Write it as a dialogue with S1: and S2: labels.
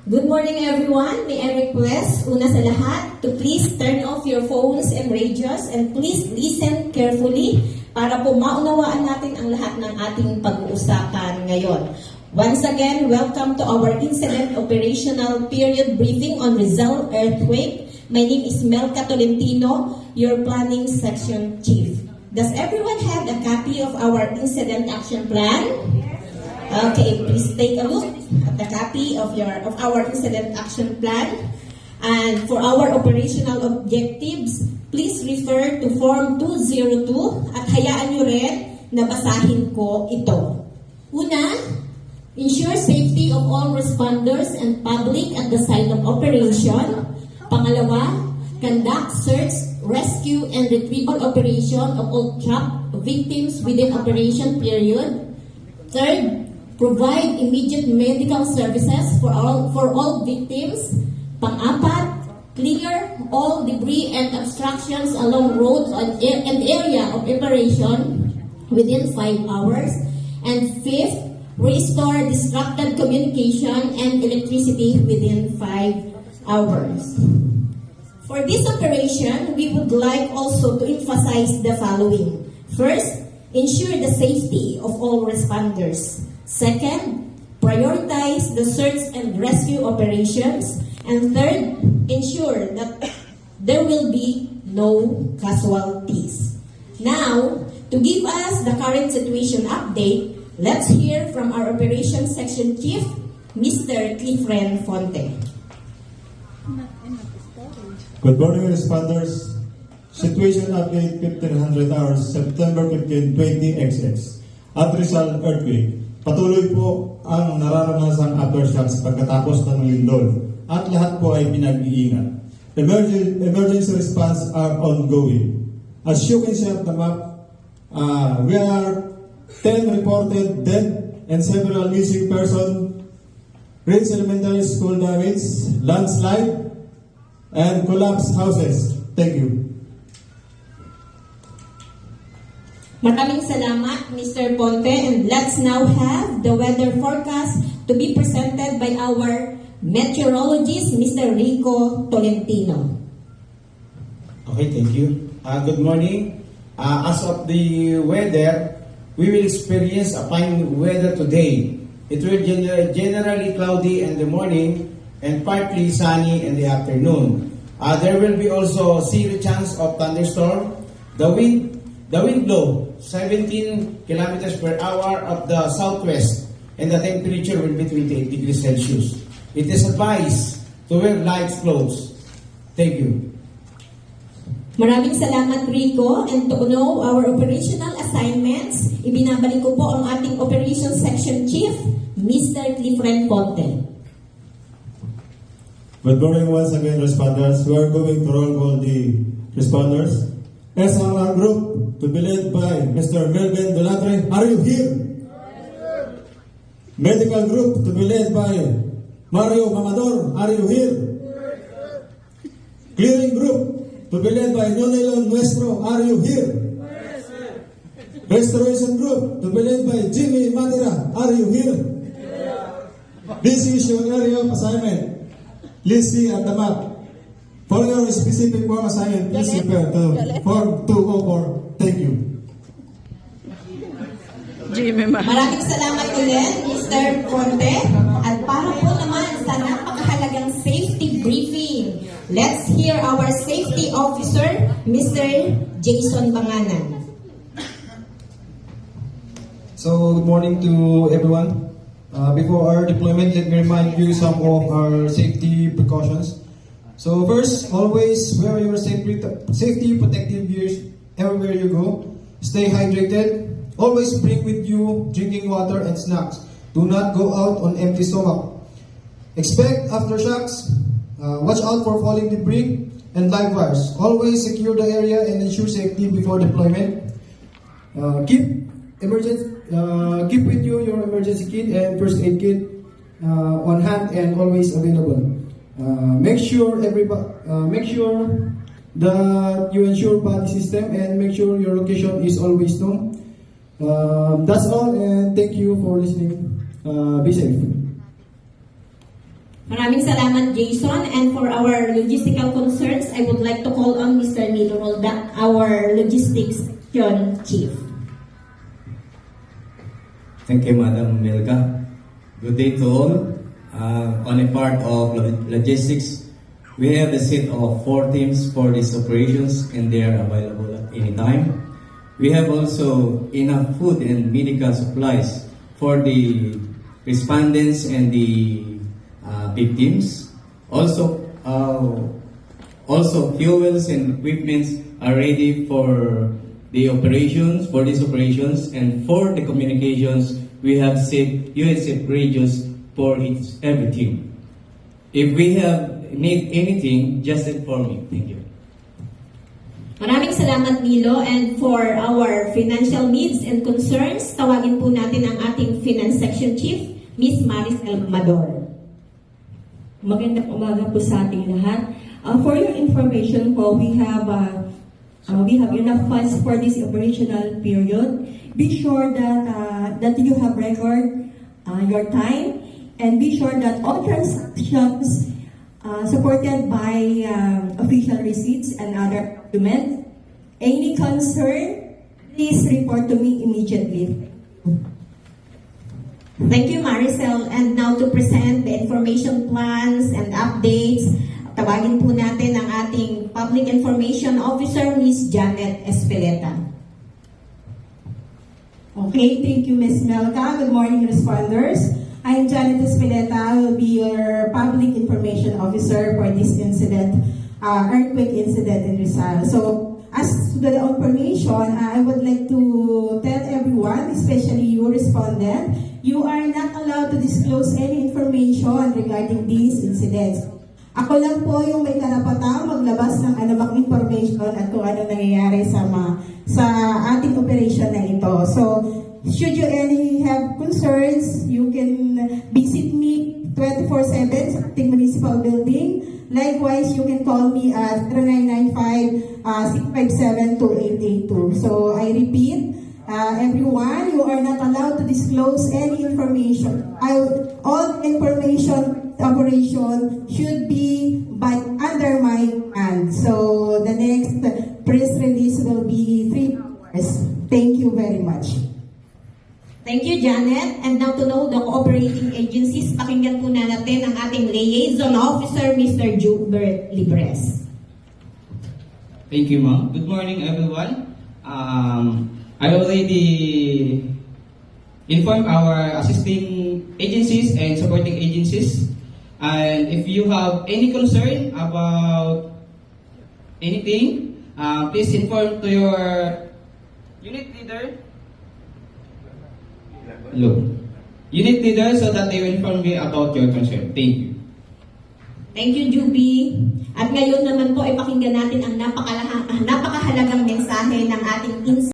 S1: Good morning everyone. May I request, una sa lahat, to please turn off your phones and radios and please listen carefully para po maunawaan natin ang lahat ng ating pag-uusapan ngayon. Once again, welcome to our Incident Operational Period Briefing on Rizal Earthquake. My name is Melka Tolentino, your Planning Section Chief. Does everyone have a copy of our Incident Action Plan? Okay, please take a look at the copy of our Incident Action Plan. And for our operational objectives, please refer to Form 202 at hayaan nyo rin na basahin ko ito. Una, ensure safety of all responders and public at the site of operation. Pangalawa, conduct search, rescue, and retrieval operation of all trapped victims within operation period. Third, provide immediate medical services for all victims. Pang-apat, clear all debris and obstructions along roads and area of operation within 5 hours. And fifth, restore disrupted communication and electricity within 5 hours. For this operation, we would like also to emphasize the following. First, ensure the safety of all responders. Second, prioritize the search and rescue operations. And third, ensure that there will be no casualties. Now, to give us the current situation update, let's hear from our Operations Section Chief, Mr. Clifren Fonte.
S2: Good morning, responders. Situation update 1500 hours, September 15, 20XX. At Rizal Earthquake. Patuloy po ang nararanasang aftershocks pagkatapos ng lindol at lahat po ay pinag-iingat. Emergency response are ongoing. As you can see at the map, we are 10 reported dead and several missing persons, Ridge Elementary School damage, landslide, and collapsed houses. Thank you.
S1: Maraming salamat, Mr. Ponte, and let's now have the weather forecast to be presented by our meteorologist, Mr. Rico Tolentino.
S3: Okay, thank you. Good morning. As of the weather, we will experience a fine weather today. It will generally cloudy in the morning and partly sunny in the afternoon. There will be also zero chance of thunderstorm. The wind blow 17 kilometers per hour of the southwest, and the temperature will be 28 degrees Celsius. It is advised to wear light clothes. Thank you.
S1: Maraming salamat, Rico. And to know our operational assignments, ibinabalik ko po ang ating Operations Section Chief, Mr. Clifren Ponte.
S2: Good morning once again, responders. We are going to roll call the responders. SRR Group to be led by Mr. Melvin Dolatre. Are you here? Medical Group to be led by Mario Mamador. Are you here? Clearing Group to be led by Nonelon Nuestro. Are you here? Restoration Group to be led by Jimmy Matira. Are you here? This is your area of assignment. Please see at the map. For your specific form assignment, please refer to Form 204. Thank you.
S1: Maraming salamat ulit, Mr. Ponte. At para po naman sa napakahalagang safety briefing, let's hear our safety officer, Mr. Jason Banganan.
S4: So, good morning to everyone. Before our deployment, let me remind you some of our safety precautions. So first, always wear your safety protective gears everywhere you go. Stay hydrated. Always bring with you drinking water and snacks. Do not go out on empty stomach. Expect aftershocks. Watch out for falling debris and live wires. Always secure the area and ensure safety before deployment. Keep with you your emergency kit and first aid kit on hand and always available. Make sure that you ensure body system and make sure your location is always known. That's all, and thank you for listening. Be safe.
S1: Maraming salamat, Jason. And for our logistical concerns, I would like to call on Mr. Nilo Rolda, our logistics section chief.
S5: Thank you, Madam Melga. Good day to all. On a part of logistics, we have a set of 4 teams for these operations and they are available at any time. We have also enough food and medical supplies for the respondents and the victims. Also, fuels and equipments are ready for the operations, for these operations, and for the communications, we have set USF radios for everything. If we need anything, just inform me. Thank you.
S1: Maraming salamat, Nilo. And for our financial needs and concerns, tawagin po natin ang ating Finance Section Chief, Ms. Maricel Amador.
S6: Magandang umaga po sa ating lahat. For your information po, we have enough funds for this operational period. Be sure that you have record your time, and be sure that all transactions supported by official receipts and other documents. Any concern, please report to me immediately.
S1: Thank you, Maricel. And now to present the information plans and updates, tawagin po natin ang ating Public Information Officer, Ms. Janet Espeleta.
S7: Okay, thank you, Ms. Melka. Good morning, responders. I'm Janet Espeleta. I will be your Public Information Officer for this incident, earthquake incident in Rizal. So, as to the information, I would like to tell everyone, especially you respondent, you are not allowed to disclose any information regarding these incidents. Ako lang po yung may karapatang maglabas ng anumang information at kung ano nangyayari sa ating operation na ito. So, should you any have concerns, you can visit me 24/7 sa ating municipal building. Likewise, you can call me at 0995-657-2882. So, I repeat, everyone, you are not allowed to disclose any information. All information operation should be under my hand. So, the next press release will be 3 hours. Thank you very much.
S1: Thank you, Janet. And now to know the cooperating agencies, pakinggan po na natin ang ating liaison officer, Mr. Jubert Libres.
S8: Thank you, ma'am. Good morning, everyone. I already informed our assisting agencies and supporting agencies. And if you have any concern about anything, please inform to your unit leader. Hello. Unit leader so that they will inform me about your concern. Thank you.
S1: Thank you, Juby. At ngayon naman po, ipakinggan natin ang napakahalagang mensahe ng ating